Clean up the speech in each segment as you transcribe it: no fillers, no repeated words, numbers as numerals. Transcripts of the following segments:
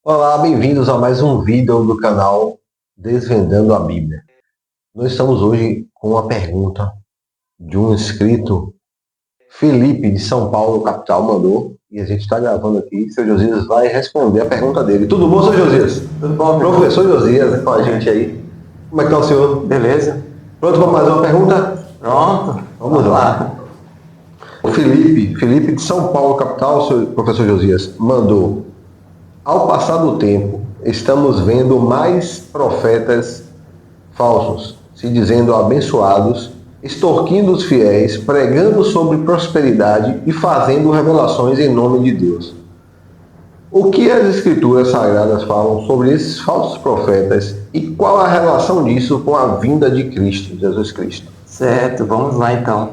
Olá, bem-vindos a mais um vídeo do canal Desvendando a Bíblia. Nós estamos hoje com uma pergunta de um inscrito, Felipe, de São Paulo, capital, mandou, e a gente está gravando aqui. Seu Josias vai responder a pergunta dele. Tudo bom, seu Josias? Tudo bom, Professor Josias, com a gente aí. Como é que está o senhor? Beleza. Pronto para mais uma pergunta? Pronto. Vamos lá. O Felipe de São Paulo, capital, seu professor Josias, mandou: ao passar do tempo, estamos vendo mais profetas falsos, se dizendo abençoados, extorquindo os fiéis, pregando sobre prosperidade e fazendo revelações em nome de Deus. O que as Escrituras Sagradas falam sobre esses falsos profetas e qual a relação disso com a vinda de Cristo, Jesus Cristo? Certo, vamos lá então.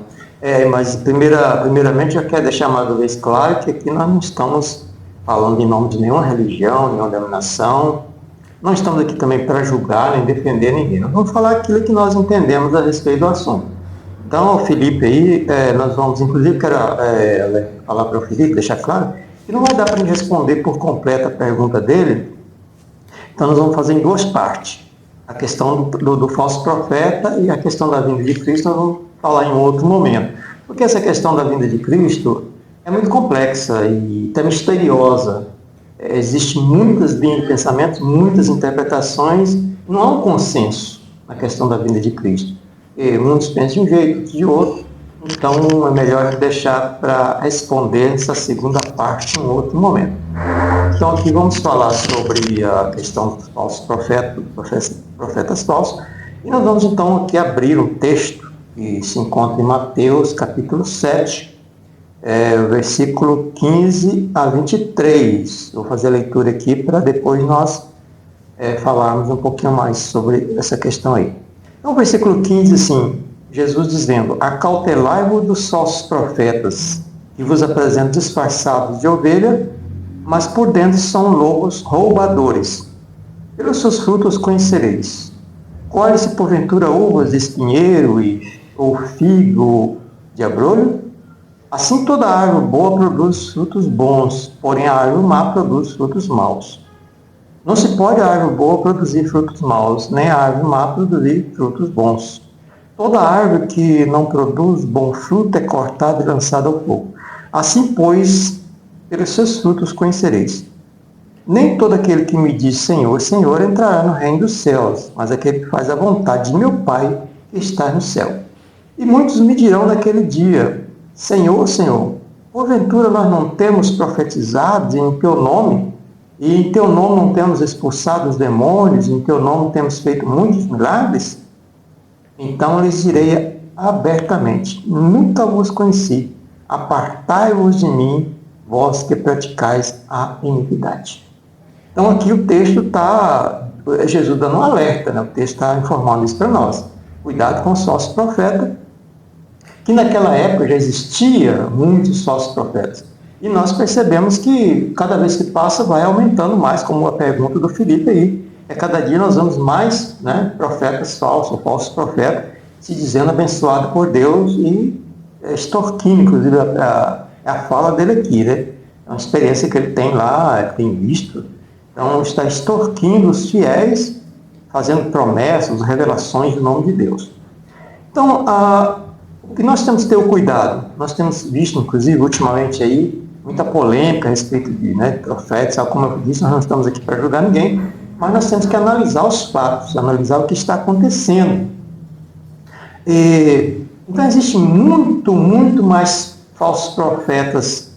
Mas primeiramente eu quero deixar mais uma vez claro que aqui nós não estamos falando em nome de nenhuma religião, nenhuma denominação. Não estamos aqui também para julgar nem defender ninguém. Nós vamos falar aquilo que nós entendemos a respeito do assunto. Então, o Felipe aí, nós vamos, inclusive, quero falar para o Felipe, deixar claro, que não vai dar para ele responder por completo a pergunta dele. Então, nós vamos fazer em duas partes. A questão do falso profeta e a questão da vinda de Cristo nós vamos falar em outro momento. Porque essa questão da vinda de Cristo é muito complexa e até misteriosa. Existem muitas linhas de pensamento, muitas interpretações, não há um consenso na questão da vinda de Cristo. E muitos pensam de um jeito, outros de outro. Então é melhor deixar para responder essa segunda parte em outro momento. Então aqui vamos falar sobre a questão dos falsos profetas falsos. E nós vamos então aqui abrir um texto que se encontra em Mateus capítulo 7, versículo 15 a 23. Vou fazer a leitura aqui para depois nós falarmos um pouquinho mais sobre essa questão aí. Então, o versículo 15, assim, Jesus dizendo: acautelai-vos dos falsos profetas, que vos apresentam disfarçados de ovelha, mas por dentro são lobos roubadores. Pelos seus frutos conhecereis. Colhe-se porventura uvas de espinheiro ou figo de abrolho? Assim toda árvore boa produz frutos bons, porém a árvore má produz frutos maus. Não se pode a árvore boa produzir frutos maus, nem a árvore má produzir frutos bons. Toda árvore que não produz bom fruto é cortada e lançada ao fogo. Assim, pois, pelos seus frutos conhecereis. Nem todo aquele que me diz Senhor, Senhor entrará no reino dos céus, mas aquele que faz a vontade de meu Pai que está no céu. E muitos me dirão naquele dia: Senhor, Senhor, porventura nós não temos profetizado em teu nome, e em teu nome não temos expulsado os demônios, e em teu nome temos feito muitos milagres? Então lhes direi abertamente: nunca vos conheci, apartai-vos de mim, vós que praticais a iniquidade. Então aqui o texto está, Jesus dando um alerta, né? O texto está informando isso para nós. Cuidado com os falsos profetas, que naquela época já existia muitos falsos profetas. E nós percebemos que cada vez que passa vai aumentando mais, como a pergunta do Felipe aí. Cada dia nós vemos mais, né, profetas falsos, falsos profetas, se dizendo abençoado por Deus e extorquindo, inclusive a fala dele aqui, né? É uma experiência que ele tem lá, ele tem visto. Então está extorquindo os fiéis, fazendo promessas, revelações do nome de Deus. Então, o que nós temos que ter o cuidado? Nós temos visto, inclusive, ultimamente aí, muita polêmica a respeito de profetas. Como eu disse, nós não estamos aqui para julgar ninguém, mas nós temos que analisar os fatos, analisar o que está acontecendo. Então, existe muito mais falsos profetas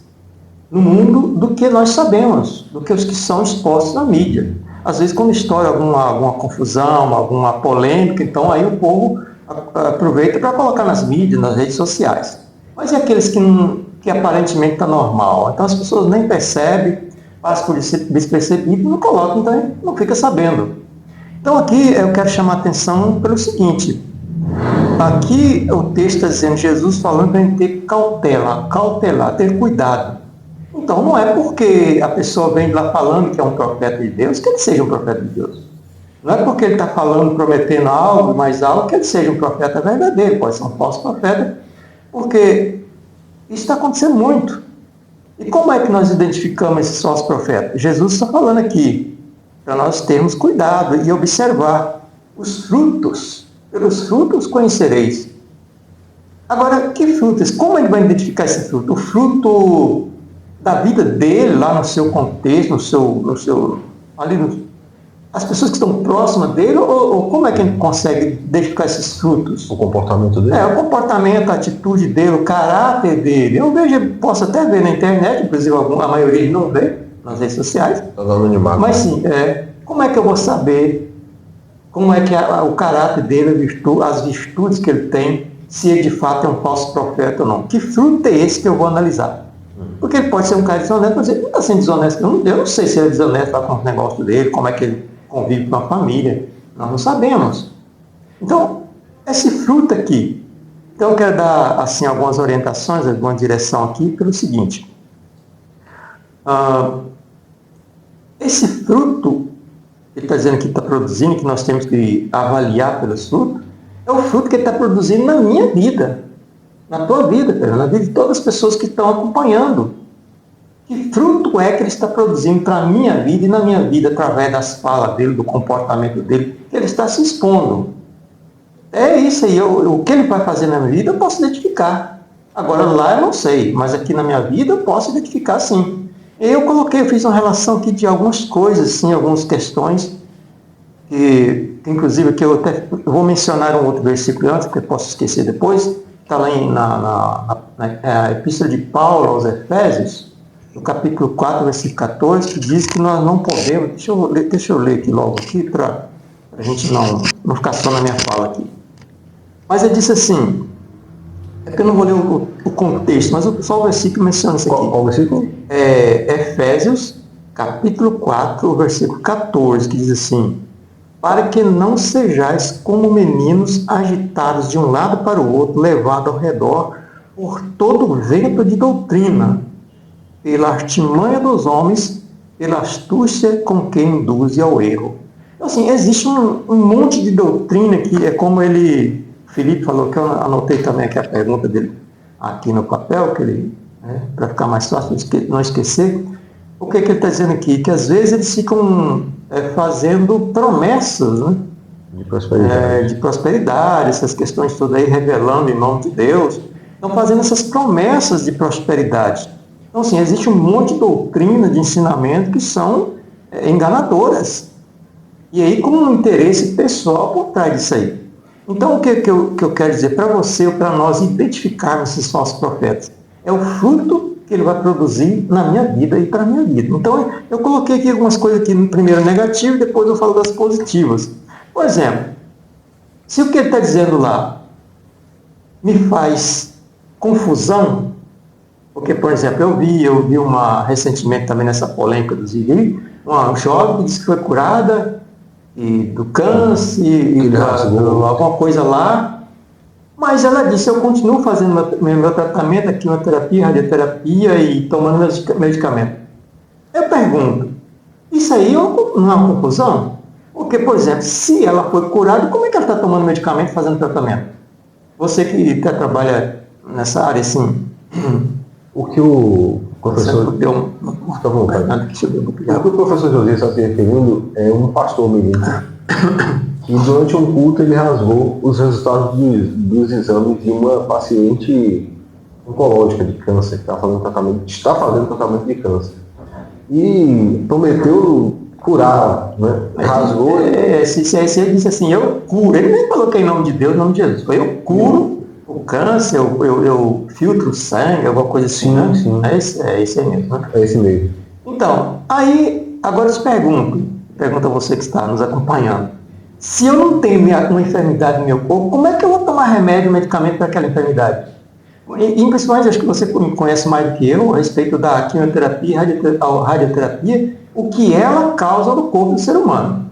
no mundo do que nós sabemos, do que os que são expostos na mídia. Às vezes, quando estoura alguma confusão, alguma polêmica, então aí o povo aproveita para colocar nas mídias, nas redes sociais. Mas e aqueles que aparentemente está normal? Então as pessoas nem percebem, passam por despercebido, não colocam, então não fica sabendo. Então aqui eu quero chamar a atenção pelo seguinte: aqui o texto está dizendo, Jesus falando para a gente ter cautela, cautelar, ter cuidado. Então não é porque a pessoa vem lá falando que é um profeta de Deus, que ele seja um profeta de Deus. Não é porque ele está falando, prometendo algo, mais algo, que ele seja um profeta verdadeiro, pode ser um falso profeta, porque isso está acontecendo muito. E como é que nós identificamos esses falsos profetas? Jesus está falando aqui, para nós termos cuidado e observar os frutos. Pelos frutos conhecereis. Agora, que frutos? Como ele vai identificar esse fruto? O fruto da vida dele, lá no seu contexto, as pessoas que estão próximas dele, ou como é que a gente consegue identificar esses frutos? O comportamento dele? O comportamento, a atitude dele, o caráter dele. Eu posso até ver na internet, inclusive a maioria não vê nas redes sociais. Está dando animado. Mas sim, como é que eu vou saber como é que o caráter dele, as virtudes que ele tem, se ele de fato é um falso profeta ou não? Que fruto é esse que eu vou analisar? Porque ele pode ser um cara desonesto, mas ele não está sendo desonesto. Eu não sei se ele é desonesto lá com o negócio dele, como é que ele convive com a família. Nós não sabemos. Então, esse fruto aqui. Então, eu quero dar assim, algumas orientações, alguma direção aqui, pelo seguinte. Esse fruto, ele está dizendo que está produzindo, que nós temos que avaliar pelos frutos, é o fruto que ele está produzindo na minha vida. Na tua vida, Pedro, na vida de todas as pessoas que estão acompanhando. Que fruto é que ele está produzindo para a minha vida e na minha vida, através das falas dele, do comportamento dele, que ele está se expondo. É isso aí, o que ele vai fazer na minha vida eu posso identificar. Agora lá eu não sei, mas aqui na minha vida eu posso identificar sim. Eu fiz uma relação aqui de algumas coisas, sim, algumas questões, que inclusive que eu vou mencionar um outro versículo antes, que eu posso esquecer depois, está lá na Epístola de Paulo aos Efésios, no capítulo 4, versículo 14, que diz que nós não podemos, deixa eu ler aqui logo aqui, para a gente não ficar só na minha fala aqui. Mas ele disse assim, é que eu não vou ler o contexto, mas só o versículo menciona isso aqui. Qual versículo? Efésios, capítulo 4, versículo 14, que diz assim, para que não sejais como meninos agitados de um lado para o outro, levados ao redor por todo vento de doutrina, pela artimanha dos homens, pela astúcia com que induz ao erro. Então, assim, existe um monte de doutrina que é como Felipe falou, que eu anotei também aqui a pergunta dele aqui no papel, para ficar mais fácil não esquecer. O que ele está dizendo aqui? Que às vezes eles ficam fazendo promessas, né? De prosperidade, essas questões todas aí, revelando em nome de Deus. Estão fazendo essas promessas de prosperidade. Então, assim, existe um monte de doutrina, de ensinamento que são enganadoras. E aí com um interesse pessoal por trás disso aí. Então, o que eu quero dizer para você ou para nós identificarmos esses falsos profetas? É o fruto que ele vai produzir na minha vida e para a minha vida. Então, eu coloquei aqui algumas coisas aqui, primeiro negativo, depois eu falo das positivas. Por exemplo, se o que ele está dizendo lá me faz confusão, porque, por exemplo, eu vi recentemente também nessa polêmica do Ziri, uma jovem que disse que foi curada do câncer, alguma coisa lá, mas ela disse, eu continuo fazendo meu tratamento, a quimioterapia, radioterapia e tomando meus medicamentos. Eu pergunto, isso aí não é uma confusão? Porque, por exemplo, se ela foi curada, como é que ela está tomando medicamento e fazendo tratamento? Você que trabalha nessa área, assim... O que o professor... O que o professor José está se referindo é um pastor menino que durante um culto ele rasgou os resultados dos exames de uma paciente oncológica de câncer que está fazendo tratamento de câncer. E prometeu curar, né? Rasgou. Se ele disse assim, eu curo. Ele nem falou que é em nome de Deus, em nome de Jesus. Foi eu curo o câncer, eu filtro o sangue, alguma coisa assim, sim, né? Sim. É esse aí mesmo, né? É esse mesmo. Então, aí, agora eu te pergunto a você que está nos acompanhando, se eu não tenho uma enfermidade no meu corpo, como é que eu vou tomar remédio, medicamento para aquela enfermidade? E principalmente, acho que você conhece mais do que eu a respeito da quimioterapia e radioterapia, o que ela causa no corpo do ser humano.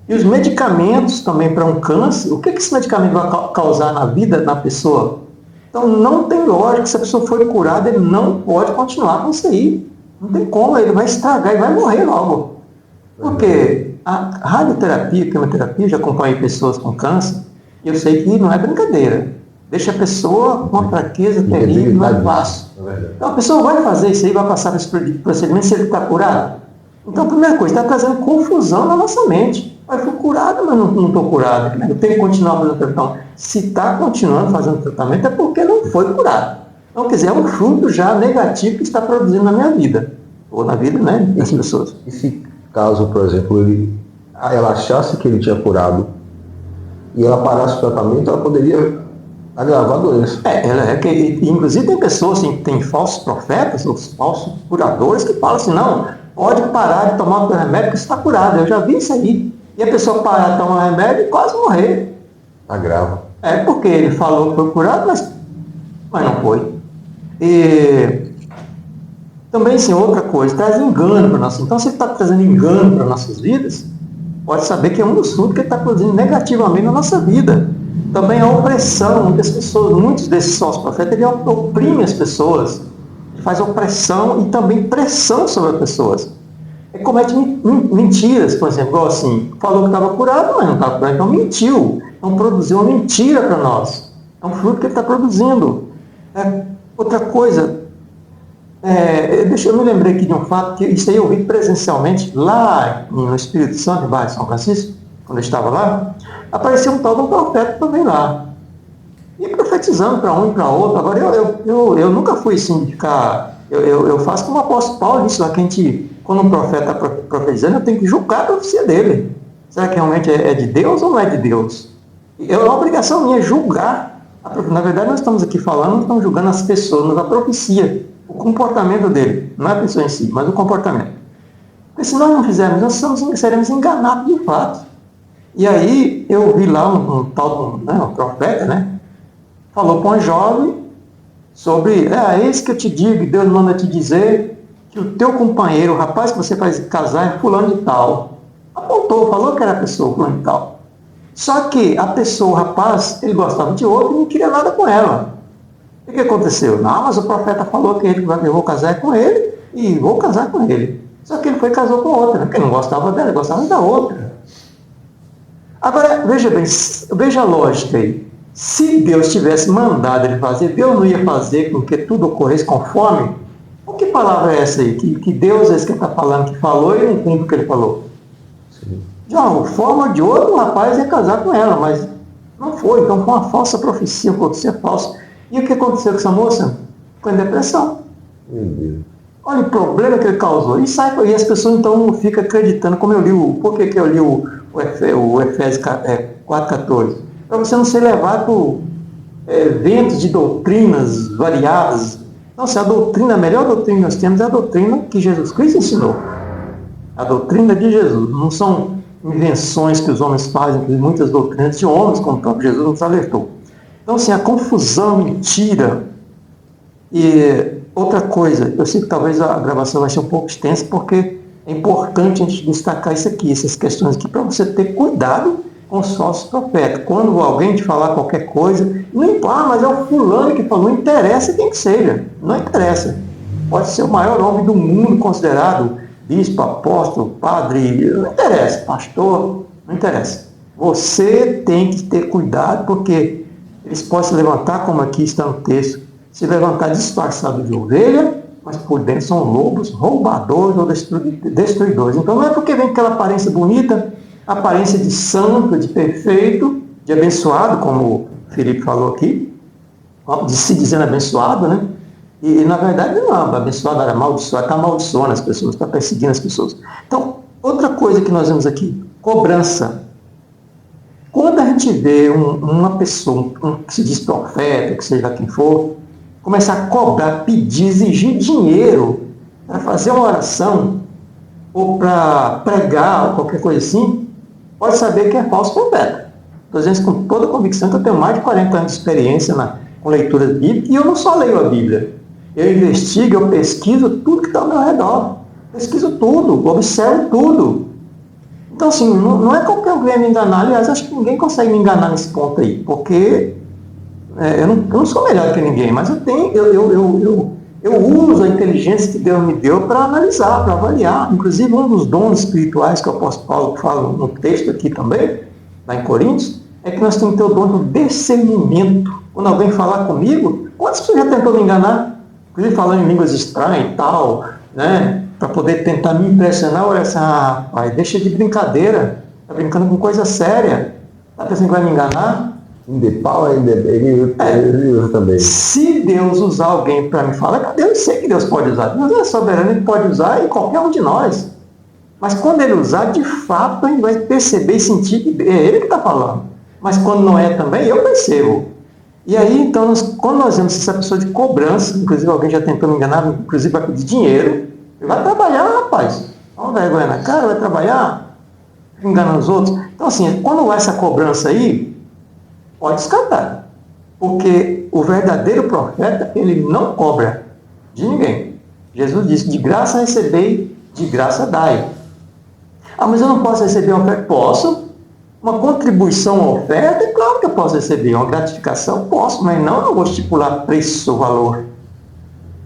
E os medicamentos também para um câncer, o que esse medicamento vai causar na vida da pessoa? Então não tem lógica, se a pessoa for curada, ele não pode continuar com isso aí. Não tem como, ele vai estragar e vai morrer logo. Por quê? a radioterapia, quimioterapia, já acompanhei pessoas com câncer, e eu sei que não é brincadeira. Deixa a pessoa com uma fraqueza terrível, não é fácil. Então a pessoa vai fazer isso aí, vai passar por esse procedimento se ele está curado. Então a primeira coisa, está trazendo confusão na nossa mente. Eu fui curado, mas não estou curado. Eu tenho que continuar fazendo tratamento. Se está continuando fazendo tratamento é porque não foi curado. Então, quer dizer, é um fruto já negativo que está produzindo na minha vida. Ou na vida, né, das pessoas. E se caso, por exemplo, ela achasse que ele tinha curado e ela parasse o tratamento, ela poderia agravar a doença. Inclusive tem pessoas assim, que têm falsos profetas, os falsos curadores, que falam assim, não, pode parar de tomar o remédio que você está curado. Eu já vi isso aí. E a pessoa parar de tomar o remédio e quase morrer. Agrava. Porque ele falou que foi curado, mas não foi. E também, sim, outra coisa, traz engano para nós. Então, se ele está trazendo engano para nossas vidas, pode saber que é um dos frutos que ele está produzindo negativamente na nossa vida. Também a opressão, muitas pessoas, muitos desses falsos profetas, ele oprime as pessoas, faz opressão e também pressão sobre as pessoas. Ele comete mentiras, por exemplo, igual assim, falou que estava curado, mas não estava curado, então mentiu, então produziu uma mentira para nós. É um fruto que ele está produzindo. Outra coisa, eu me lembrei aqui de um fato, que isso aí eu vi presencialmente lá no Espírito Santo, em Barra de São Francisco, quando eu estava lá, apareceu um tal de um profeta também lá. E profetizando para um e para outro. Agora, eu nunca fui assim, de ficar... Eu faço como o apóstolo Paulo disse lá, que a gente, quando um profeta está profetizando, eu tenho que julgar a profecia dele. Será que realmente é de Deus ou não é de Deus? É uma obrigação minha julgar. Na verdade, nós estamos aqui falando, nós estamos julgando as pessoas, mas a profecia, o comportamento dele, não é a pessoa em si, mas o comportamento. Porque se nós não fizermos, nós seremos enganados de fato. E aí eu vi lá um tal, um profeta, né? Falou para um jovem sobre, eis que eu te digo, Deus manda te dizer que o teu companheiro, o rapaz que você vai casar é fulano de tal. Apontou, falou que era a pessoa fulano de tal. Só que a pessoa, o rapaz, ele gostava de outro e não queria nada com ela. O que aconteceu? Não, mas o profeta falou que eu vou casar com ele e vou casar com ele. Só que ele foi e casou com outra, porque não gostava dela, ele gostava da outra. Agora, veja bem, veja a lógica aí. Se Deus tivesse mandado ele fazer, Deus não ia fazer com que tudo ocorresse conforme? O que palavra é essa aí? Que Deus é esse que está falando, que falou e não cumpre o que ele falou? Sim. De uma forma ou de outra, o rapaz ia casar com ela, mas não foi. Então foi uma falsa profecia, uma profecia falsa. E o que aconteceu com essa moça? Ficou em depressão. Meu Deus. Olha o problema que ele causou. E as pessoas então ficam acreditando, como eu li, por que eu li o Efésios 4,14? Para você não ser levado por ventos de doutrinas variadas. Então, a melhor doutrina que nós temos é a doutrina que Jesus Cristo ensinou. A doutrina de Jesus. Não são invenções que os homens fazem, muitas doutrinas de homens, como o próprio Jesus nos alertou. Então, assim, a confusão, mentira. E outra coisa, eu sei que talvez a gravação vai ser um pouco extensa, porque é importante a gente destacar isso aqui, essas questões aqui, para você ter cuidado com os falsos profetas. Quando alguém te falar qualquer coisa, não importa, mas é o fulano que falou, não interessa quem que seja, não interessa. Pode ser o maior homem do mundo considerado bispo, apóstolo, padre, não interessa, pastor, não interessa. Você tem que ter cuidado, porque eles podem se levantar, como aqui está no texto, se levantar disfarçado de ovelha, mas por dentro são lobos, roubadores ou destruidores. Então não é porque vem aquela aparência bonita, aparência de santo, de perfeito, de abençoado, como o Felipe falou aqui, de se dizendo abençoado, né? E na verdade não, abençoado era amaldiçoado, está amaldiçoando as pessoas, está perseguindo as pessoas. Então, outra coisa que nós vemos aqui, cobrança. Quando a gente vê uma pessoa, que se diz profeta, que seja quem for, começar a cobrar, pedir, exigir dinheiro para fazer uma oração, ou para pregar, ou qualquer coisa assim, pode saber que é falso profeta. Estou dizendo isso com toda a convicção, que eu tenho mais de 40 anos de experiência com leitura bíblica, e eu não só leio a Bíblia. Eu investigo, eu pesquiso tudo que está ao meu redor. Pesquiso tudo, observo tudo. Então, assim, não é qualquer um que venha me enganar. Aliás, acho que ninguém consegue me enganar nesse ponto aí, porque eu não sou melhor que ninguém, mas eu Eu uso a inteligência que Deus me deu para analisar, para avaliar. Inclusive, um dos dons espirituais que o apóstolo Paulo fala no texto aqui também, lá em Coríntios, é que nós temos que ter o dom do discernimento. Quando alguém falar comigo, quantas pessoas já tentou me enganar? Inclusive falando em línguas estranhas e tal, né? Para poder tentar me impressionar. Olha assim, rapaz, deixa de brincadeira. Está brincando com coisa séria. Está pensando que vai me enganar? Ele usa também. Se Deus usar alguém para me falar, eu sei que Deus pode usar. Deus é soberano, Ele pode usar em qualquer um de nós. Mas quando Ele usar, de fato, a gente vai perceber e sentir que é Ele que está falando. Mas quando não é também, eu percebo. E aí, então, quando nós vemos essa pessoa de cobrança, inclusive alguém já tentou me enganar, inclusive vai pedir dinheiro, ele vai trabalhar, rapaz. Dá uma vergonha na cara, vai trabalhar, enganando os outros. Então, assim, quando há essa cobrança aí, pode descartar. Porque o verdadeiro profeta, ele não cobra de ninguém. Jesus disse, de graça recebei, de graça dai. Ah, mas eu não posso receber uma oferta? Posso. Uma contribuição à oferta, é claro que eu posso receber. Uma gratificação, posso, mas não eu vou estipular preço ou valor.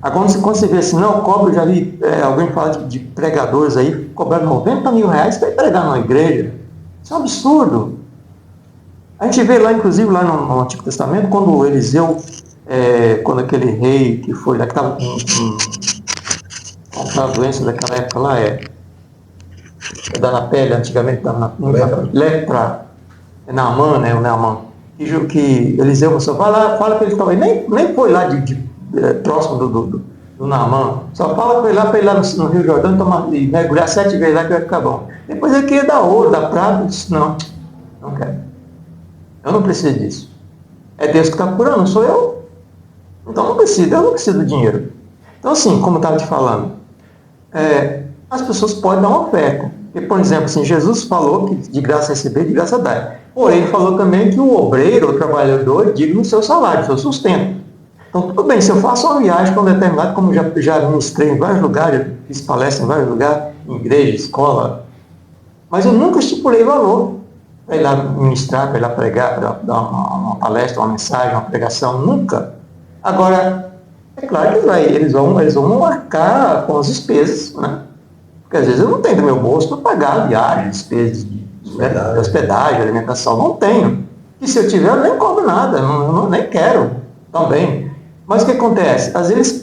Agora, quando você vê assim, não, eu cobro, já vi alguém falar de pregadores aí, cobrando 90 mil reais para ir pregar numa igreja. Isso é um absurdo. A gente vê lá, inclusive, lá no Antigo Testamento, quando Eliseu, quando aquele rei que foi lá, que estava com aquela doença daquela época lá, dá na pele, antigamente dava na lepra, Naamã, né, o Naamã, que Eliseu começou, vai lá, fala que ele estava, nem foi lá próximo do Naamã, só fala para ele lá no Rio Jordão e mergulhar 7 vezes lá que vai ficar bom. Depois ele queria dar ouro, dar prata, disse, não quero. Eu não preciso disso. É Deus que está curando, não sou eu. Então eu não preciso do dinheiro. Então assim, como eu estava te falando, as pessoas podem dar uma oferta. E, por exemplo, assim, Jesus falou que de graça receber, de graça dar. Porém, ele falou também que o obreiro, o trabalhador, é digno do seu salário, do seu sustento. Então, tudo bem, se eu faço uma viagem para um determinado, como já ministrei em vários lugares, fiz palestra em vários lugares, em igreja, escola, mas eu nunca estipulei valor para ir lá ministrar, para ir lá pregar, para dar uma palestra, uma mensagem, uma pregação, nunca. Agora, é claro que eles vão marcar com as despesas, né? Porque às vezes eu não tenho do meu bolso para pagar a viagem, despesas de hospedagem, alimentação, não tenho. E se eu tiver, eu nem cobro nada, nem quero também. Mas o que acontece? Às vezes eles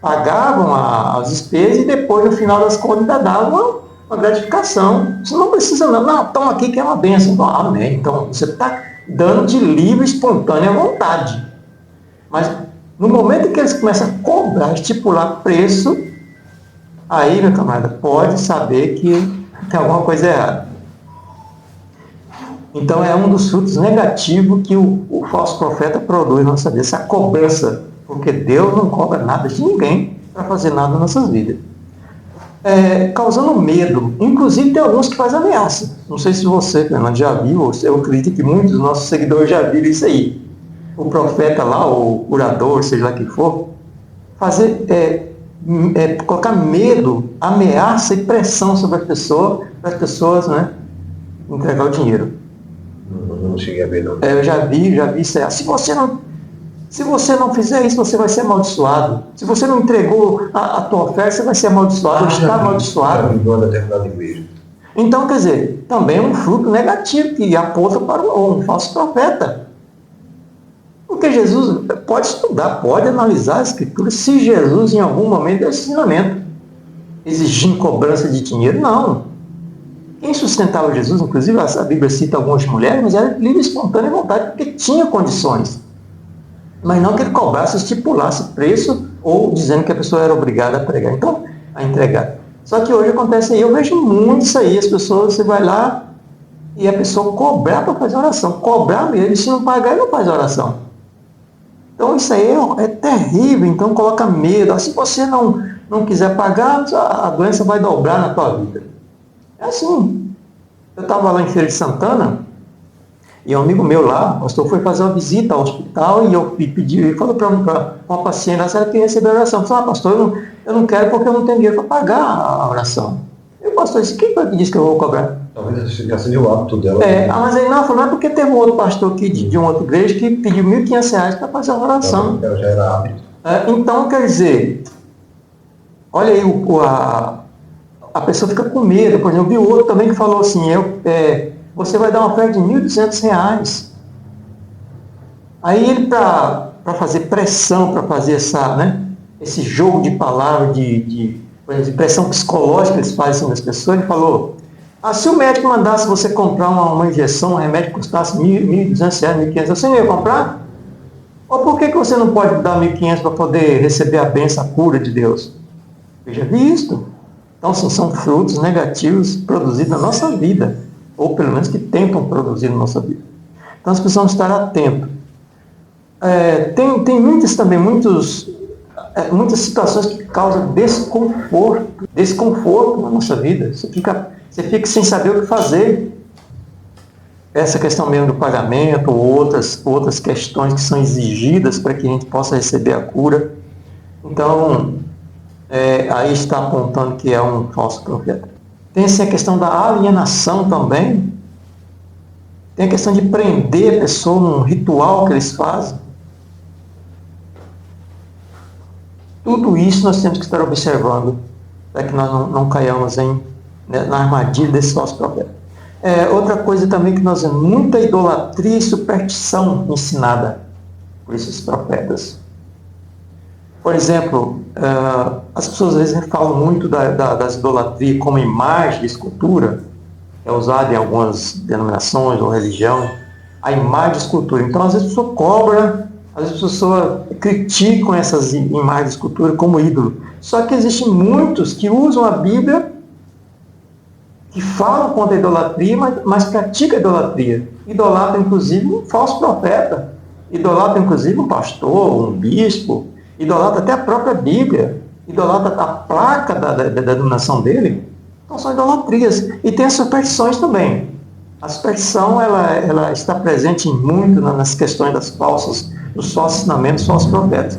pagavam as despesas e depois, no final das contas, ainda davam uma gratificação. Você não precisa, não, toma aqui que é uma bênção. Amém. Então, você está dando de livre, espontânea vontade. Mas, no momento em que eles começam a cobrar, estipular preço, aí, meu camarada, pode saber que tem alguma coisa errada. Então, é um dos frutos negativos que o falso profeta produz na nossa vida, essa cobrança, porque Deus não cobra nada de ninguém para fazer nada nas nossas vidas. Causando medo. Inclusive, tem alguns que fazem ameaça. Não sei se você, Fernando, já viu, ou eu acredito que muitos dos nossos seguidores já viram isso aí. O profeta lá, o curador, seja lá quem for, colocar medo, ameaça e pressão sobre a pessoa, para as pessoas, né, entregar o dinheiro. Não cheguei a ver, não. Eu já vi isso aí. Se você não fizer isso, você vai ser amaldiçoado. Se você não entregou a tua oferta, você vai ser amaldiçoado. Você está amaldiçoado. Então, quer dizer, também é um fruto negativo que aponta para um falso profeta. Porque Jesus pode estudar, pode analisar as escrituras. Se Jesus, em algum momento, deu ensinamento, exigindo cobrança de dinheiro, não. Quem sustentava Jesus, inclusive a Bíblia cita algumas mulheres, mas era livre, espontânea vontade, porque tinha condições. Mas não que ele cobrasse, estipulasse preço, ou dizendo que a pessoa era obrigada a pregar, então, a entregar. Só que hoje acontece aí, eu vejo muito isso aí, as pessoas, você vai lá e a pessoa cobrar para fazer oração, cobrar mesmo, se não pagar, ele não faz oração. Então isso aí é terrível, então coloca medo. Se você não quiser pagar, a doença vai dobrar na tua vida. É assim. Eu estava lá em Feira de Santana, e um amigo meu lá, o pastor, foi fazer uma visita ao hospital, e eu pedi, ele falou para uma paciente, se ela queria receber a oração. Eu falei, pastor, eu não quero porque eu não tenho dinheiro para pagar a oração. E o pastor disse, quem foi que disse que eu vou cobrar? Talvez a justificação de o hábito dela. Mas ele não é porque teve um outro pastor aqui de uma outra igreja que pediu R$ 1.500 para fazer a oração. Já era hábito. Então, quer dizer, olha aí, a pessoa fica com medo. Por exemplo, eu vi outro também que falou assim, você vai dar uma oferta de R$ 1.200. Aí ele, para fazer pressão, para fazer esse jogo de palavras, por exemplo, de pressão psicológica que eles fazem assim das pessoas, ele falou, se o médico mandasse você comprar uma injeção, um remédio que custasse R$ 1.200, R$ 1.500, você não ia comprar? Ou por que você não pode dar R$ 1.500 para poder receber a bênção, a cura de Deus? Eu já vi isso. Então, assim, são frutos negativos produzidos na nossa vida, ou pelo menos que tentam produzir na nossa vida. Então, nós precisamos estar atentos. Tem muitas situações que causam desconforto na nossa vida. Você fica sem saber o que fazer. Essa questão mesmo do pagamento, ou outras questões que são exigidas para que a gente possa receber a cura. Então, aí está apontando que é um falso profeta. Tem assim, a questão da alienação também. Tem a questão de prender a pessoa num ritual que eles fazem. Tudo isso nós temos que estar observando para que nós não caiamos na armadilha desse falso profeta. Outra coisa também que nós vemos, muita idolatria e superstição ensinada por esses profetas. Por exemplo, as pessoas às vezes falam muito das idolatrias como imagem de escultura, que é usada em algumas denominações ou religião, a imagem de escultura. Então, às vezes a pessoa cobra, às vezes as pessoas criticam essas imagens de escultura como ídolo. Só que existem muitos que usam a Bíblia, que falam contra a idolatria, mas praticam a idolatria. Idolatra, inclusive, um falso profeta. Idolatra, inclusive, um pastor, um bispo. Idolatra até a própria Bíblia. Idolatra a placa da denominação dele. Então, são idolatrias. E tem as superstições também. A superstição, ela está presente muito nas questões dos falsos ensinamentos, dos falsos profetas.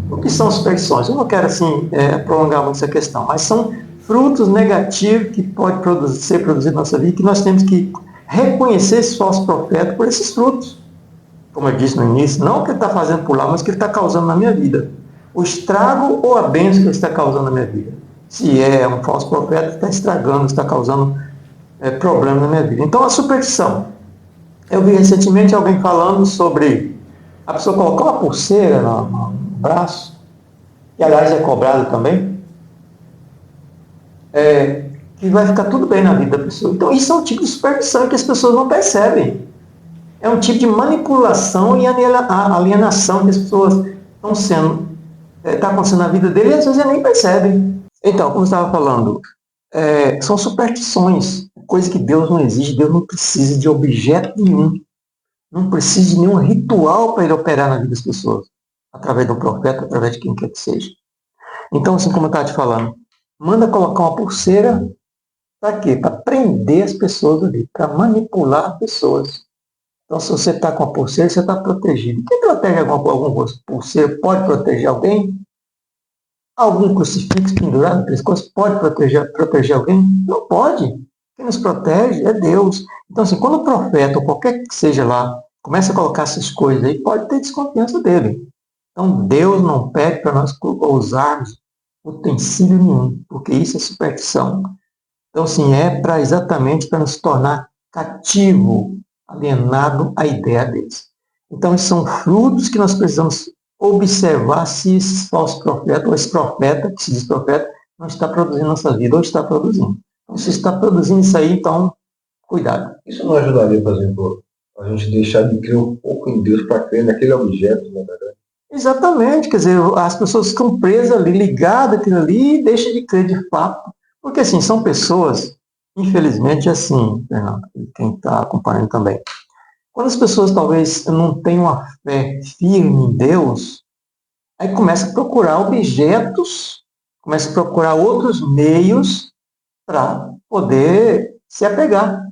O que são superstições? Eu não quero, assim, prolongar muito essa questão, mas são frutos negativos que podem ser produzidos na nossa vida, que nós temos que reconhecer esses falsos profetas por esses frutos. Como eu disse no início, não o que ele está fazendo por lá, mas o que ele está causando na minha vida. O estrago ou a bênção que ele está causando na minha vida. Se é um falso profeta, está estragando, está causando problema na minha vida. Então, a superstição. Eu vi recentemente alguém falando sobre a pessoa colocar uma pulseira no braço, que aliás é cobrado também, que vai ficar tudo bem na vida da pessoa. Então, isso é um tipo de superstição que as pessoas não percebem. É um tipo de manipulação e alienação que as pessoas está acontecendo na vida dele e às vezes nem percebem. Então, como eu estava falando, são superstições, coisa que Deus não exige. Deus não precisa de objeto nenhum. Não precisa de nenhum ritual para ele operar na vida das pessoas, através do profeta, através de quem quer que seja. Então, assim como eu estava te falando, manda colocar uma pulseira para quê? Para prender as pessoas ali, para manipular as pessoas. Então, se você está com a pulseira, você está protegido. Quem protege algum pulseira pode proteger alguém? Algum crucifixo pendurado no pescoço pode proteger alguém? Não pode. Quem nos protege é Deus. Então, assim, quando o profeta, ou qualquer que seja lá, começa a colocar essas coisas aí, pode ter desconfiança dele. Então, Deus não pede para nós usarmos utensílio nenhum, porque isso é superstição. Então, assim, exatamente para nos tornar cativo, alienado à ideia deles. Então, esses são frutos que nós precisamos observar se esses falsos profetas, ou esse profeta, que se diz profeta, não está produzindo nossa vida, ou está produzindo. Então, se está produzindo isso aí, então, cuidado. Isso não ajudaria, por exemplo, a gente deixar de crer um pouco em Deus para crer naquele objeto, na verdade? Exatamente, quer dizer, as pessoas ficam presas ali, ligadas àquilo ali, e deixam de crer de fato. Porque, assim, são pessoas, infelizmente, assim, Fernando, quem está acompanhando também. Quando as pessoas talvez não têm uma fé firme em Deus, aí começa a procurar objetos, começa a procurar outros meios para poder se apegar.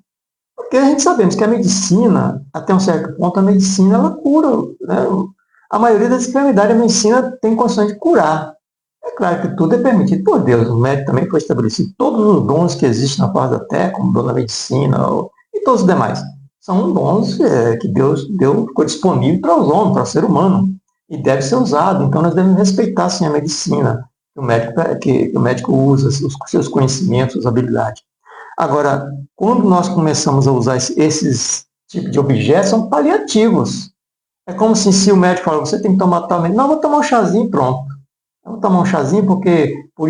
Porque a gente sabemos que a medicina, até um certo ponto, a medicina ela cura, né? A maioria das enfermidades a medicina tem condições de curar. É claro que tudo é permitido por Deus. O médico também foi estabelecido. Todos os dons que existem na face da terra, como o dom da medicina e todos os demais, são dons que Deus ficou disponível para os homens, para o ser humano. e deve ser usado. Então, nós devemos respeitar, sim, a medicina que o médico usa, os seus conhecimentos, suas habilidades. Agora, quando nós começamos a usar esses tipos de objetos, são paliativos. É como se o médico fala, você tem que tomar tal medicina. Não, vou tomar um chazinho e pronto. Eu vou tomar um chazinho porque, por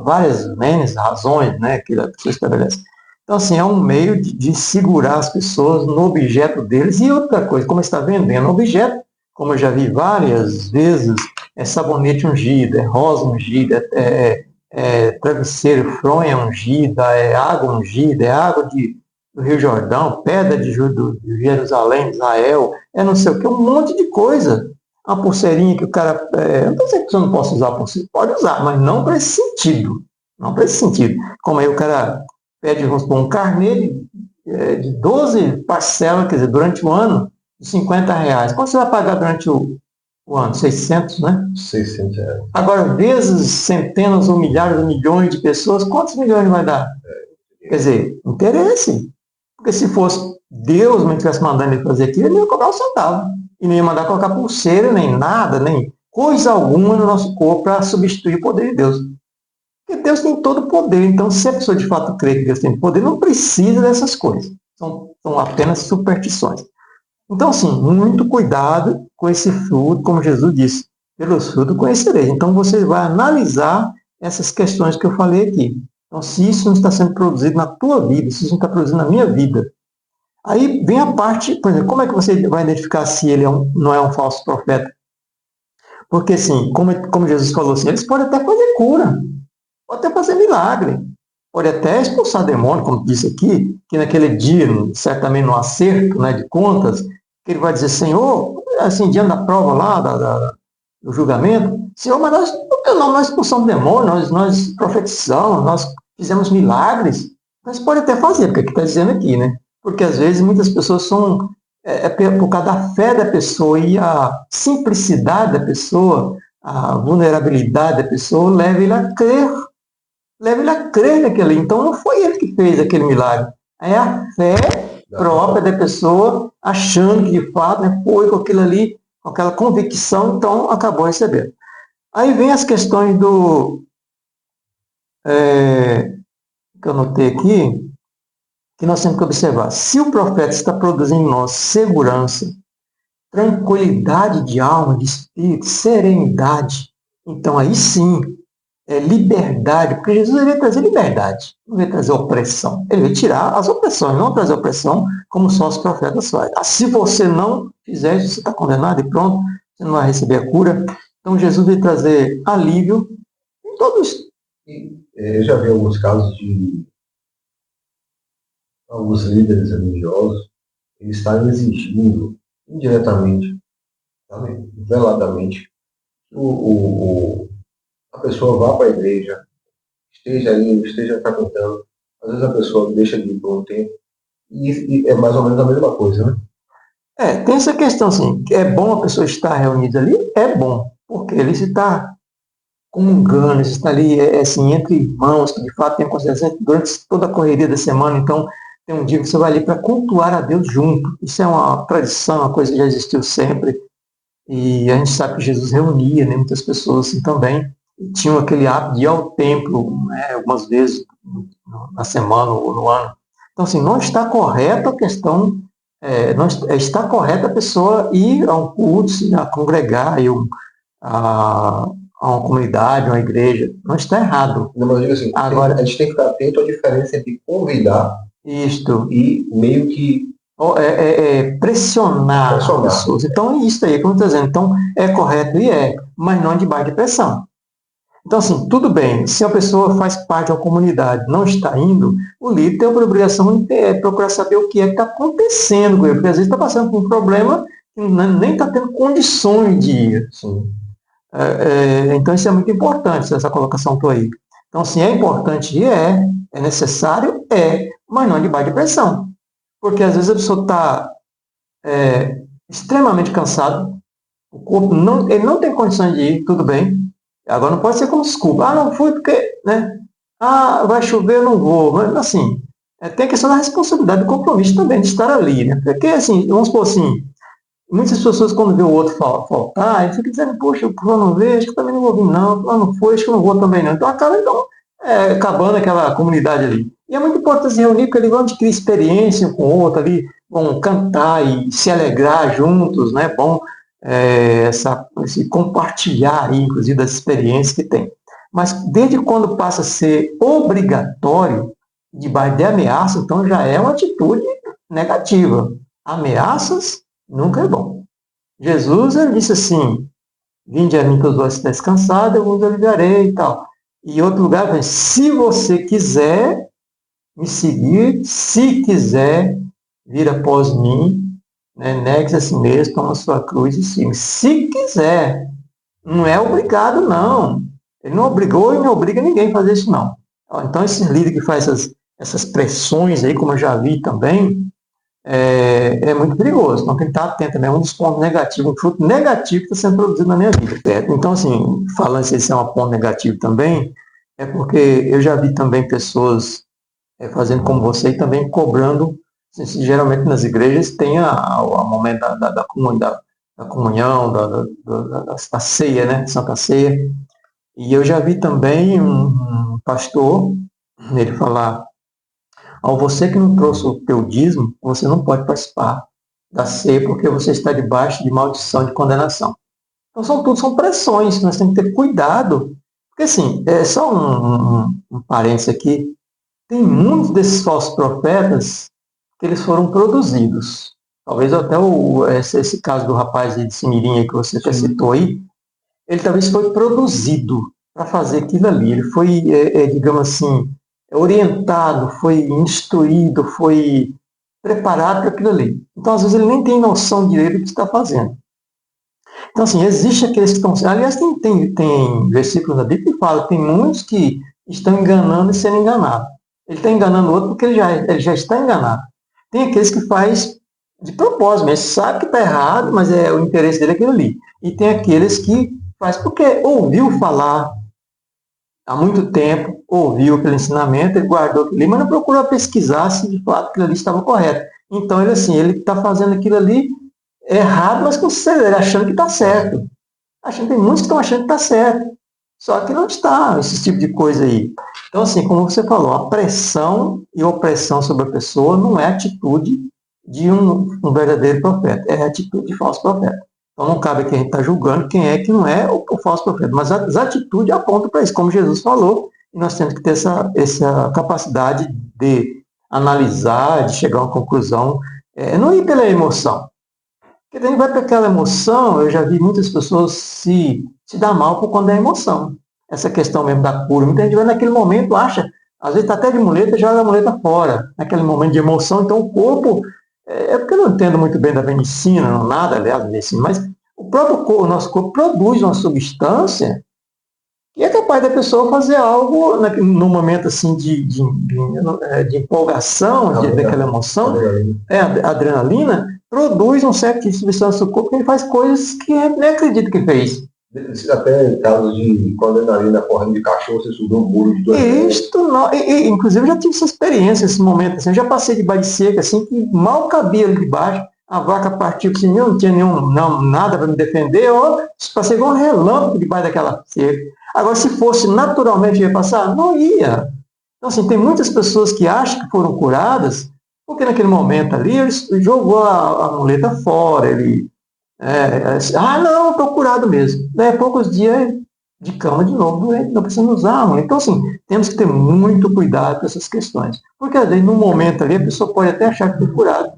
várias razões, né, que a pessoa estabelece. Então, assim, é um meio de segurar as pessoas no objeto deles. E outra coisa, como está vendendo objeto, como eu já vi várias vezes, é sabonete ungido, é rosa ungida, travesseiro, fronha ungida, é água ungida, é água do Rio Jordão, pedra de Jerusalém, Israel, é não sei o que, um monte de coisa. A pulseirinha que o cara... não estou dizendo que você não possa usar a pulseira, pode usar, mas não para esse sentido. Não para esse sentido. Como aí o cara pede, vamos supor, um carnê de 12 parcelas, quer dizer, durante o ano, de R$ 50. Quanto você vai pagar durante o ano? 600, né? 600 reais. Agora, vezes centenas ou milhares ou milhões de pessoas, quantos milhões vai dar? Quer dizer, interesse. Porque se fosse Deus não estivesse mandando ele fazer aquilo, ele não ia cobrar um centavo. E não ia mandar colocar pulseira, nem nada, nem coisa alguma no nosso corpo para substituir o poder de Deus. Porque Deus tem todo o poder. Então, se a pessoa de fato crê que Deus tem poder, não precisa dessas coisas. São apenas superstições. Então, assim, muito cuidado com esse fruto, como Jesus disse, pelos frutos conhecereis. Então, você vai analisar essas questões que eu falei aqui. Então, se isso não está sendo produzido na tua vida, se isso não está produzido na minha vida, aí vem a parte, por exemplo, como é que você vai identificar se ele não é um falso profeta? Porque, assim, como Jesus falou assim, eles podem até fazer cura, podem até fazer milagre, pode até expulsar demônio, como disse aqui, que naquele dia, certamente no acerto, né, de contas, que ele vai dizer, Senhor, assim, diante da prova lá, do julgamento, Senhor, mas nós expulsamos demônio, nós profetizamos, nós fizemos milagres, mas pode até fazer, porque está dizendo aqui, né? Porque às vezes muitas pessoas são, por causa da fé da pessoa e a simplicidade da pessoa, a vulnerabilidade da pessoa, leva ele a crer naquilo. Então não foi ele que fez aquele milagre, é a fé própria da pessoa, achando que de fato, né, foi com aquilo ali, com aquela convicção, então acabou recebendo. Aí vem as questões que eu notei aqui, que nós temos que observar. Se o profeta está produzindo em nós segurança, tranquilidade de alma, de espírito, serenidade, então aí sim, liberdade, porque Jesus veio trazer liberdade, não veio trazer opressão. Ele veio tirar as opressões, não trazer opressão, como só os profetas fazem. Se você não fizer isso, você está condenado e pronto, você não vai receber a cura. Então Jesus veio trazer alívio em todos. Eu já vi alguns casos de alguns líderes religiosos, eles estarem exigindo indiretamente, sabe, veladamente, que a pessoa vá para a igreja, esteja indo, esteja frequentando. Às vezes a pessoa deixa de ir por um tempo e é mais ou menos a mesma coisa, né? Tem essa questão, assim, que é bom a pessoa estar reunida ali? É bom, porque ele está comungando, ele está ali, assim, entre irmãos, que de fato tem consciência durante toda a correria da semana, então tem um dia que você vai ali para cultuar a Deus junto. Isso é uma tradição, uma coisa que já existiu sempre, e a gente sabe que Jesus reunia, né, muitas pessoas assim também, e tinham aquele hábito de ir ao templo, né, algumas vezes na semana ou no ano. Então, assim, não está correta a questão, não está correta a pessoa ir a um culto, a congregar, a uma comunidade, uma igreja. Não está errado. Não, mas eu digo assim, agora, a gente tem que ficar atento à diferença entre convidar e meio que pressionar as pessoas. Então, é isso aí, como eu estou dizendo. Então, é correto e mas não debaixo de pressão. Então, assim, tudo bem, se a pessoa faz parte de uma comunidade, não está indo, o líder tem a obrigação de procurar saber o que é que está acontecendo com ele, porque às vezes está passando por um problema que nem está tendo condições de ir. Assim. Então, isso é muito importante, essa colocação tua aí. Então, assim, é importante e é necessário, mas não debaixo de pressão. Porque às vezes a pessoa está extremamente cansada, o corpo ele não tem condições de ir, tudo bem. Agora não pode ser como desculpa. Não fui porque, né? Vai chover, eu não vou. Mas, assim, tem a questão da responsabilidade, do compromisso também de estar ali, né? Porque, assim, vamos supor assim, muitas pessoas, quando vê o outro faltar, eles ficam dizendo, poxa, o fulano não veio, acho que eu também não vou vir, não, o fulano não foi, acho que eu não vou também, não. Então acaba, então, acabando aquela comunidade ali. E é muito importante se reunir, porque eles vão adquirir experiência um com o outro ali, vão cantar e se alegrar juntos, né? Bom, esse compartilhar aí, inclusive, das experiências que tem. Mas desde quando passa a ser obrigatório, debaixo de ameaça, então já é uma atitude negativa. Ameaças nunca é bom. Jesus, ele disse assim, vinde a mim todos vós que estáis cansados, eu vos aliviarei e tal. E em outro lugar, se você quiser me seguir, se quiser vir após mim, né, negue-se a si mesmo, toma a sua cruz e siga. Se quiser, não é obrigado, não. Ele não obrigou e não obriga ninguém a fazer isso, não. Então, esse líder que faz essas pressões aí, como eu já vi também, é muito perigoso. Então, tem que estar atento também. É um dos pontos negativos, um fruto negativo que está sendo produzido na minha vida. Certo? Então, assim, falando se esse é um ponto negativo também, é porque eu já vi também pessoas fazendo como você e também cobrando. Assim, geralmente nas igrejas tem a momento da comunhão, da ceia, né? Santa Ceia. E eu já vi também um pastor, ele falar, ao você que não trouxe o teu dízimo, você não pode participar da ceia porque você está debaixo de maldição, de condenação. Então são pressões, nós temos que ter cuidado. Porque assim, só um parênteses aqui, tem muitos desses falsos profetas que eles foram produzidos. Talvez até esse caso do rapaz de Simirinha que você até citou aí, ele talvez foi produzido para fazer aquilo ali. Ele foi, digamos assim, orientado, foi instruído, foi preparado para aquilo ali. Então, às vezes, ele nem tem noção direito do que está fazendo. Então, assim, existe aqueles que estão... Aliás, tem versículos na Bíblia que fala que tem muitos que estão enganando e sendo enganados. Ele está enganando o outro porque ele já está enganado. Tem aqueles que faz de propósito, mas sabe que está errado, mas o interesse dele é aquilo ali. E tem aqueles que faz porque ouviu falar há muito tempo, ouviu aquele ensinamento, ele guardou aquilo ali, mas não procurou pesquisar se de fato aquilo ali estava correto. Então, ele está fazendo aquilo ali errado, mas com ele achando que está certo. Tem muitos que estão achando que está certo. Só que não está, esse tipo de coisa aí. Então, assim, como você falou, a pressão e opressão sobre a pessoa não é atitude de um verdadeiro profeta, é atitude de falso profeta. Então, não cabe aqui a gente estar julgando quem é que não é o falso profeta, mas as atitudes apontam para isso, como Jesus falou, e nós temos que ter essa capacidade de analisar, de chegar a uma conclusão, não ir pela emoção. Porque daí vai para aquela emoção, eu já vi muitas pessoas se dar mal por conta da emoção. Essa questão mesmo da cura. Muita gente vai naquele momento, acha, às vezes está até de muleta, joga a muleta fora, naquele momento de emoção, então o corpo, porque eu não entendo muito bem da medicina, não nada, aliás, da medicina, mas o próprio corpo, o nosso corpo produz uma substância que é capaz da pessoa fazer algo no momento assim de empolgação, daquela emoção, adrenalina, produz um certo tipo de substância do corpo que ele faz coisas que a gente nem acredita que fez. Até em casos de quando adrenalina correndo de cachorro, você subiu um muro de 2 metros. Inclusive, eu já tive essa experiência, esse momento. Assim, eu já passei de baixo seca, assim, que mal cabia ali de baixo. A vaca partiu assim, eu não tinha nada para me defender. Eu passei igual um relâmpago debaixo daquela seca. Agora, se fosse naturalmente ia passar, não ia. Então, assim, tem muitas pessoas que acham que foram curadas, porque naquele momento ali ele jogou a muleta fora, ele não, estou curado mesmo. Daí a poucos dias de cama de novo, não precisa usar a muleta. Então, assim, temos que ter muito cuidado com essas questões. Porque, às vezes, no momento ali, a pessoa pode até achar que foi curado.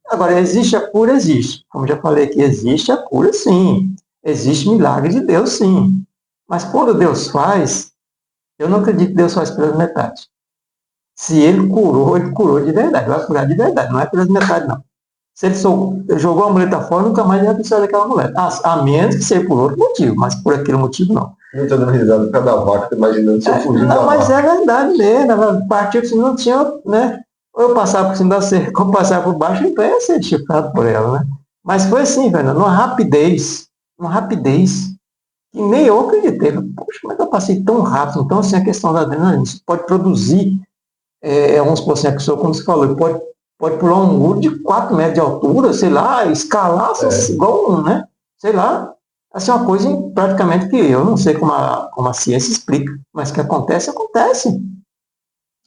Agora, existe a cura? Existe. Como já falei aqui, existe a cura, sim. Existe milagre de Deus, sim. Mas quando Deus faz, eu não acredito que Deus faz pelas metades. Se ele curou de verdade. Vai curar de verdade, não é pelas metades, não. Se ele jogou a muleta fora, nunca mais vai precisar daquela muleta. A menos que seja por outro motivo, mas por aquele motivo, não. Não estou dando risada por causa da vaca, estou imaginando se eu fugir da vaca. Mas é verdade mesmo. Partiu que não tinha, né? Ou eu passava por cima da cerca, ou passava por baixo, então ia ser chifrado por ela, né? Mas foi assim, Fernando, uma rapidez, que nem eu acreditei. Poxa, como é que eu passei tão rápido? Então, assim, a questão da adrenalina, isso pode produzir, vamos supor assim, a pessoa, como você falou, pode pode pular um muro de 4 metros de altura, sei lá, escalar igual um, né? Sei lá. Essa é uma coisa praticamente que eu não sei como a ciência explica, mas que acontece, acontece.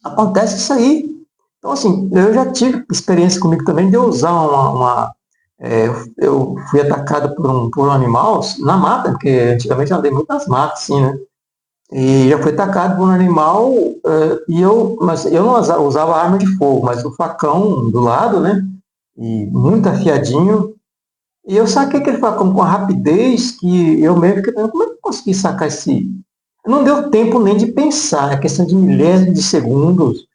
Acontece isso aí. Então, assim, eu já tive experiência comigo também de eu usar eu fui atacado por um animal na mata, porque antigamente eu andei muito nas matas, assim, né? E já fui atacado por um animal, mas eu não usava arma de fogo, mas o facão do lado, né? E muito afiadinho. E eu saquei aquele facão com a rapidez que eu mesmo fiquei pensando, como é que eu consegui sacar esse. Não deu tempo nem de pensar, é questão de milésimos de segundos.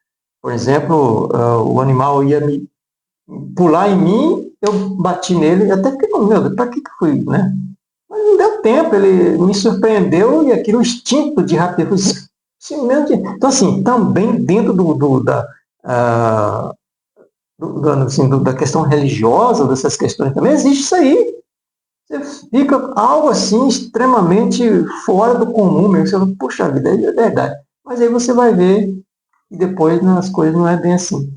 Por exemplo, o animal ia me pular em mim, eu bati nele, até fiquei com medo, para que fui, né? Mas não deu tempo, ele me surpreendeu e aquilo, o instinto de rapidez, assim, então assim, também dentro da questão religiosa, dessas questões também existe isso aí. Você fica algo assim extremamente fora do comum mesmo, você fala, puxa vida, é verdade. Mas aí você vai ver e depois as coisas não é bem assim.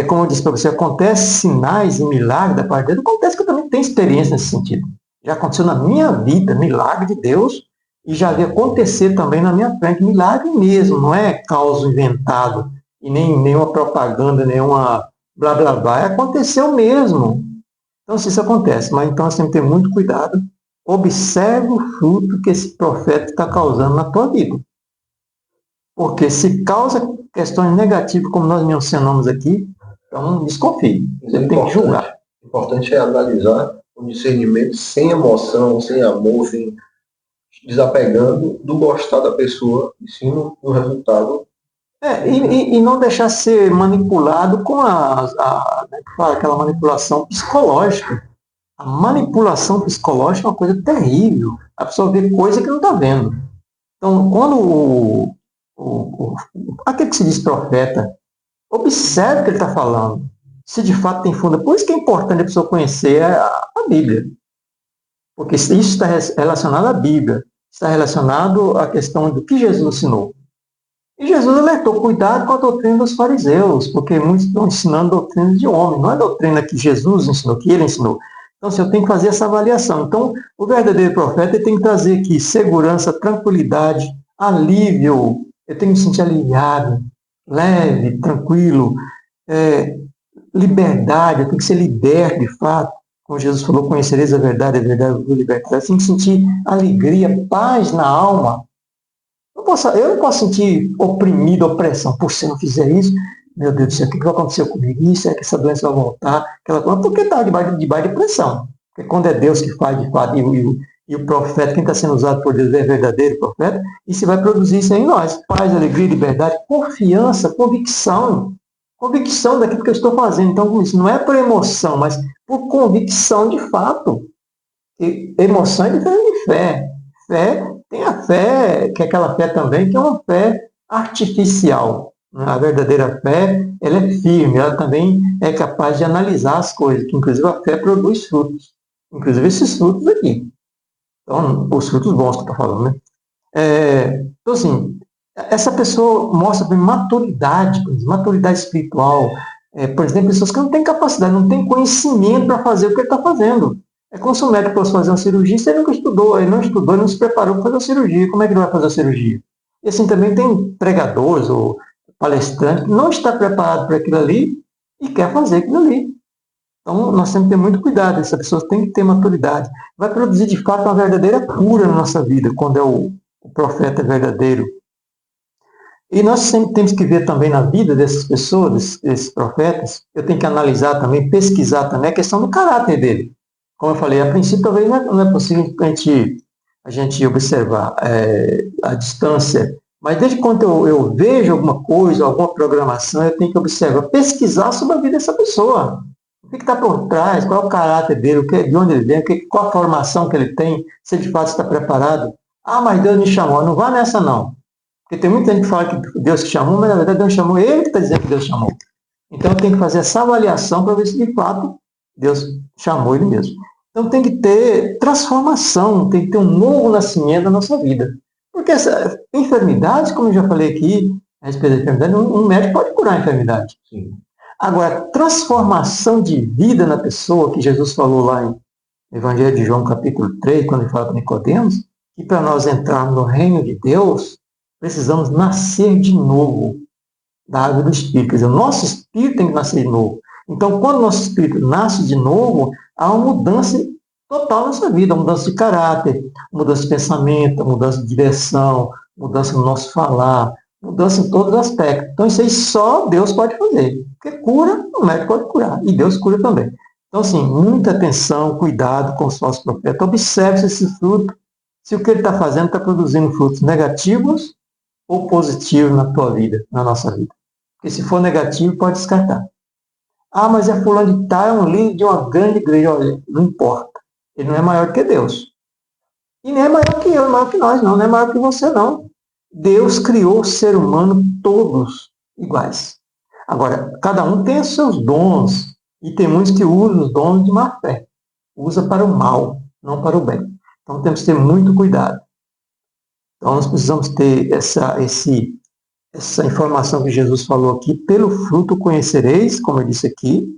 Como eu disse para você, acontece sinais e milagres da parte de Deus. Acontece que eu também tenho experiência nesse sentido. Já aconteceu na minha vida, milagre de Deus, e já vi acontecer também na minha frente, milagre mesmo, não é caos inventado, e nem nenhuma propaganda, nenhuma blá blá blá. Aconteceu mesmo. Então, se isso acontece, mas então você tem que ter muito cuidado. Observe o fruto que esse profeta está causando na tua vida. Porque se causa questões negativas, como nós mencionamos aqui, então desconfie. Você tem que julgar. O importante é analisar o discernimento sem emoção, sem amor, sem desapegando do gostar da pessoa, e sim no resultado. E não deixar ser manipulado com aquela manipulação psicológica. A manipulação psicológica é uma coisa terrível. A pessoa vê coisa que não está vendo. Então, quando aquele que se diz profeta, observe o que ele está falando. Se de fato tem fundo. Por isso que é importante a pessoa conhecer a Bíblia. Porque isso está relacionado à Bíblia. Está relacionado à questão do que Jesus ensinou. E Jesus alertou, cuidado com a doutrina dos fariseus, porque muitos estão ensinando doutrina de homem, não é doutrina que Jesus ensinou, que ele ensinou. Então, eu tenho que fazer essa avaliação. Então, o verdadeiro profeta tem que trazer aqui segurança, tranquilidade, alívio. Eu tenho que me sentir aliviado, leve, tranquilo, liberdade, eu tenho que ser liberto de fato. Como Jesus falou, conhecereis a verdade vos libertará. Eu tenho que sentir alegria, paz na alma. Eu não posso sentir oprimido, opressão. Por se eu não fizer isso, meu Deus do céu, o que vai acontecer comigo? Isso é que essa doença vai voltar. Porque está debaixo de pressão. Porque quando é Deus que faz de fato, e o profeta, quem está sendo usado por Deus é verdadeiro profeta, e se vai produzir isso em nós. Paz, alegria, liberdade, confiança, convicção. Convicção daquilo que eu estou fazendo. Então, isso não é por emoção, mas por convicção de fato. E emoção é diferente de fé. Tem a fé, que é aquela fé também, que é uma fé artificial. A verdadeira fé, ela é firme, ela também é capaz de analisar as coisas, que inclusive a fé produz frutos. Inclusive esses frutos aqui. Então, os frutos bons que eu estou falando, né? Então, assim, essa pessoa mostra maturidade espiritual. Por exemplo, pessoas que não têm capacidade, não têm conhecimento para fazer o que ele está fazendo. É como se o médico fosse fazer uma cirurgia, se ele nunca estudou, ele não se preparou para fazer a cirurgia. Como é que ele vai fazer a cirurgia? E assim também tem pregadores ou palestrantes que não está preparado para aquilo ali e quer fazer aquilo ali. Então, nós temos que ter muito cuidado. Essa pessoa tem que ter maturidade. Vai produzir, de fato, uma verdadeira cura na nossa vida, quando o profeta verdadeiro. E nós sempre temos que ver também na vida dessas pessoas, desses profetas, eu tenho que analisar também, pesquisar também a questão do caráter dele. Como eu falei, a princípio talvez não é possível a gente observar a distância, mas desde quando eu vejo alguma coisa, alguma programação, eu tenho que observar, pesquisar sobre a vida dessa pessoa. O que está por trás, qual é o caráter dele, de onde ele vem, qual a formação que ele tem, se ele de fato está preparado. Ah, mas Deus me chamou. Não vá nessa não. Porque tem muita gente que fala que Deus te chamou, mas na verdade Deus chamou, ele que está dizendo que Deus chamou. Então eu tenho que fazer essa avaliação para ver se de fato Deus chamou ele mesmo. Então tem que ter transformação, tem que ter um novo nascimento na nossa vida. Porque essa enfermidade, como eu já falei aqui, a respeito da enfermidade, um médico pode curar a enfermidade. Sim. Agora, transformação de vida na pessoa, que Jesus falou lá em Evangelho de João, capítulo 3, quando ele fala para Nicodemos, que para nós entrarmos no reino de Deus, precisamos nascer de novo da água do Espírito. Quer dizer, o nosso espírito tem que nascer de novo. Então, quando o nosso espírito nasce de novo, há uma mudança total na nossa vida, uma mudança de caráter, mudança de pensamento, mudança de direção, mudança no nosso falar, mudança em todos os aspectos. Então, isso aí só Deus pode fazer. Porque cura, o médico pode curar. E Deus cura também. Então, assim, muita atenção, cuidado com os falsos profetas. Observe se esse fruto, se o que ele está fazendo está produzindo frutos negativos ou positivos na tua vida, na nossa vida. Porque se for negativo, pode descartar. Ah, mas é fulano de tal, é um líder de uma grande igreja. Olha, não importa. Ele não é maior que Deus. E nem é maior que eu, não é maior que nós, não é maior que você, não. Deus criou o ser humano todos iguais. Agora, cada um tem os seus dons, e tem muitos que usam os dons de má fé. Usa para o mal, não para o bem. Então temos que ter muito cuidado. Então nós precisamos ter essa informação que Jesus falou aqui, pelo fruto conhecereis, como eu disse aqui,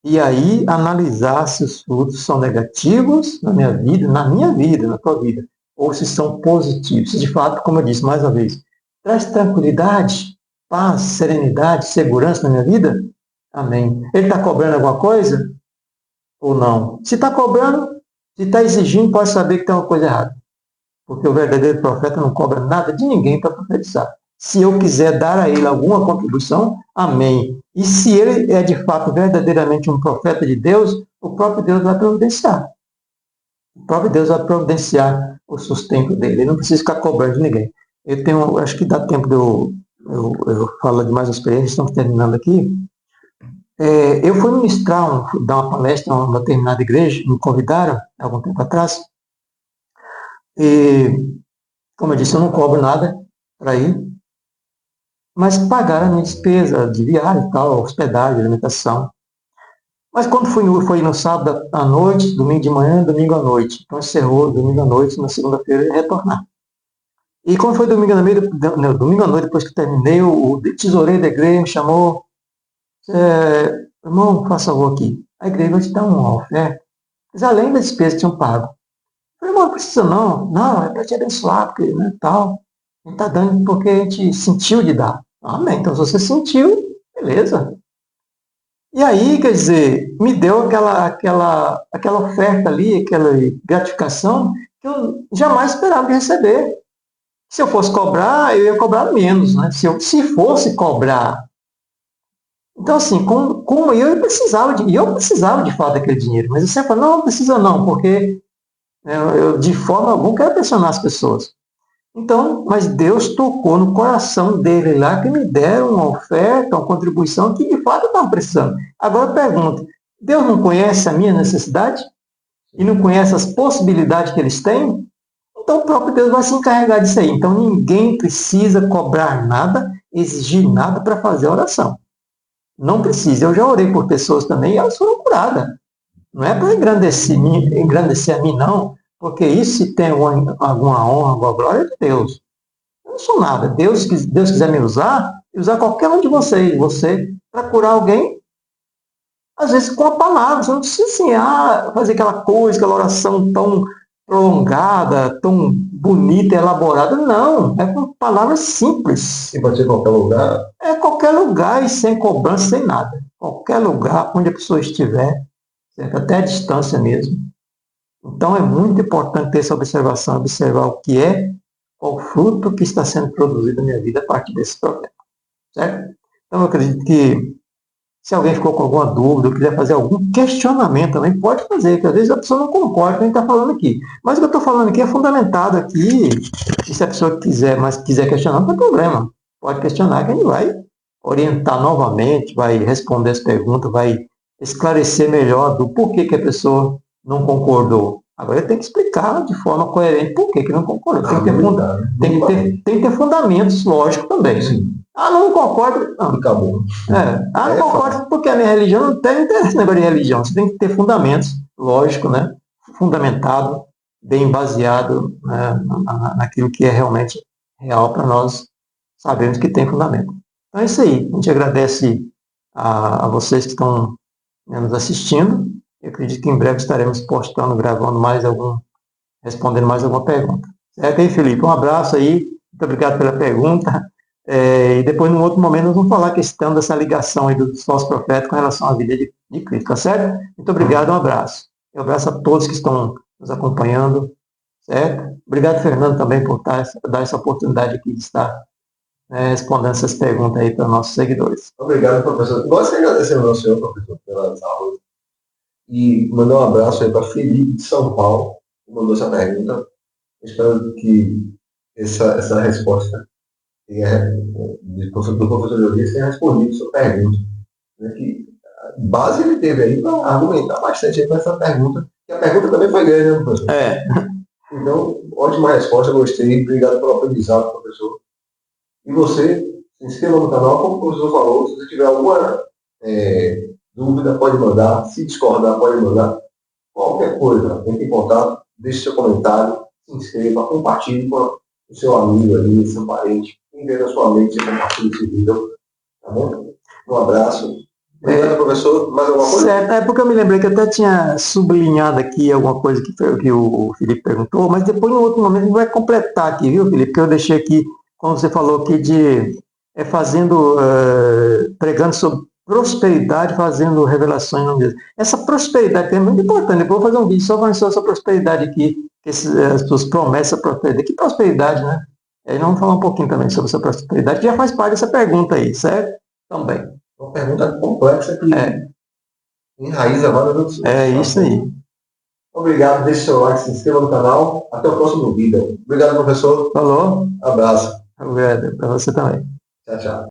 e aí analisar se os frutos são negativos na minha vida, na tua vida, ou se são positivos. Se de fato, como eu disse mais uma vez, traz tranquilidade, paz, serenidade, segurança na minha vida, amém. Ele está cobrando alguma coisa ou não? Se está cobrando, se está exigindo, pode saber que tem uma coisa errada. Porque o verdadeiro profeta não cobra nada de ninguém para profetizar. Se eu quiser dar a ele alguma contribuição, amém. E se ele é de fato verdadeiramente um profeta de Deus, o próprio Deus vai providenciar. O próprio Deus vai providenciar o sustento dele. Ele não precisa ficar cobrando de ninguém. Acho que dá tempo de eu falar de mais uma experiência, estamos terminando aqui. Eu fui ministrar, dar uma palestra em uma determinada igreja, me convidaram há algum tempo atrás. E, como eu disse, eu não cobro nada para ir. Mas pagaram a minha despesa de viagem e tal, hospedagem, alimentação. Mas quando foi no sábado à noite, domingo de manhã, domingo à noite. Então encerrou domingo à noite, na segunda-feira eu ia retornar. E quando foi domingo à noite, depois que terminei, o tesoureiro da igreja me chamou, irmão, faça favor aqui. A igreja vai te dar uma oferta, mas além da despesa que tinham pago. Eu falei, irmão, não precisa não, é para te abençoar, porque né, tal. A gente está dando porque a gente sentiu de dar. Amém. Então, se você sentiu, beleza. E aí, quer dizer, me deu aquela oferta ali, aquela gratificação que eu jamais esperava receber. Se eu fosse cobrar, eu ia cobrar menos, né? Se fosse cobrar. Então, assim, como eu precisava de fato daquele dinheiro. Mas eu sempre falo, não precisa não, porque eu de forma alguma quero pressionar as pessoas. Então, mas Deus tocou no coração dele lá que me deram uma oferta, uma contribuição que de fato eu estava precisando. Agora eu pergunto, Deus não conhece a minha necessidade? E não conhece as possibilidades que eles têm? Então o próprio Deus vai se encarregar disso aí. Então ninguém precisa cobrar nada, exigir nada para fazer a oração. Não precisa. Eu já orei por pessoas também e elas foram curadas. Não é para engrandecer a mim, não. Porque isso se tem alguma honra, alguma glória é de Deus. Eu não sou nada. Deus quiser me usar qualquer um de vocês, você, para curar alguém, às vezes com a palavra. Você não precisa assim, fazer aquela coisa, aquela oração tão prolongada, tão bonita, elaborada. Não, é com palavras simples. E pode ser qualquer lugar? É qualquer lugar e sem cobrança, sem nada. Qualquer lugar onde a pessoa estiver, certo? Até a distância mesmo. Então é muito importante ter essa observação, observar o que é, qual o fruto que está sendo produzido na minha vida a partir desse problema. Certo? Então eu acredito que se alguém ficou com alguma dúvida, ou quiser fazer algum questionamento também, pode fazer, porque às vezes a pessoa não concorda com o que a gente está falando aqui. Mas o que eu estou falando aqui é fundamentado aqui, e se a pessoa quiser questionar, não tem problema. Pode questionar que a gente vai orientar novamente, vai responder as perguntas, vai esclarecer melhor do porquê que a pessoa não concordou. Agora ele tem que explicar de forma coerente por que não concordou. Tem que ter fundamentos, lógico, também. Sim. Não concordo. Não, acabou. Não concordo porque a minha religião não tem interesse negócio de religião. Você tem que ter fundamentos, lógico, né? Fundamentado, bem baseado, né, naquilo que é realmente real para nós sabermos que tem fundamento. Então é isso aí. A gente agradece a vocês que estão, né, nos assistindo. Eu acredito que em breve estaremos postando, gravando respondendo mais alguma pergunta. Certo aí, Felipe? Um abraço aí, muito obrigado pela pergunta. E depois, num outro momento, nós vamos falar a questão dessa ligação aí dos falsos profetas com relação à vida de Cristo, tá certo? Muito obrigado, um abraço. Um abraço a todos que estão nos acompanhando, certo? Obrigado, Fernando, também por dar essa oportunidade aqui de estar, né, respondendo essas perguntas aí para os nossos seguidores. Obrigado, professor. Gosto de agradecer ao senhor, professor, pelas aulas. E mandar um abraço aí para Felipe de São Paulo, que mandou essa pergunta. Espero que essa resposta do professor Josias tenha respondido a sua pergunta. Né, que base ele teve aí para argumentar bastante aí com essa pergunta, que a pergunta também foi grande, né, professor? Então, ótima resposta, gostei. Obrigado pelo aprendizado, professor. E você, se inscreva no canal, como o professor falou, se você tiver alguma dúvida, pode mandar. Se discordar, pode mandar. Qualquer coisa, entre em contato, deixe seu comentário, se inscreva, compartilhe com o seu amigo ali, seu parente. Quem vê na sua mente, você compartilha esse vídeo. Tá bom? Um abraço. Obrigado, professor. Mais alguma coisa? Certo, é porque eu me lembrei que eu até tinha sublinhado aqui alguma coisa que o Felipe perguntou, mas depois, em outro momento, a gente vai completar aqui, viu, Felipe? Que eu deixei aqui, como você falou aqui, pregando sobre prosperidade, fazendo revelações no mesmo. Essa prosperidade é muito importante. Depois eu vou fazer um vídeo só falando sobre essa prosperidade aqui, as suas promessas, prosperidade. Que prosperidade, né? Aí nós vamos falar um pouquinho também sobre essa prosperidade, que já faz parte dessa pergunta aí, certo? Também. Uma pergunta complexa que enraiza vários outros. É isso aí. Obrigado, deixe seu like, se inscreva no canal. Até o próximo vídeo. Obrigado, professor. Falou. Abraço. Obrigado. Para você também. Tchau, tchau.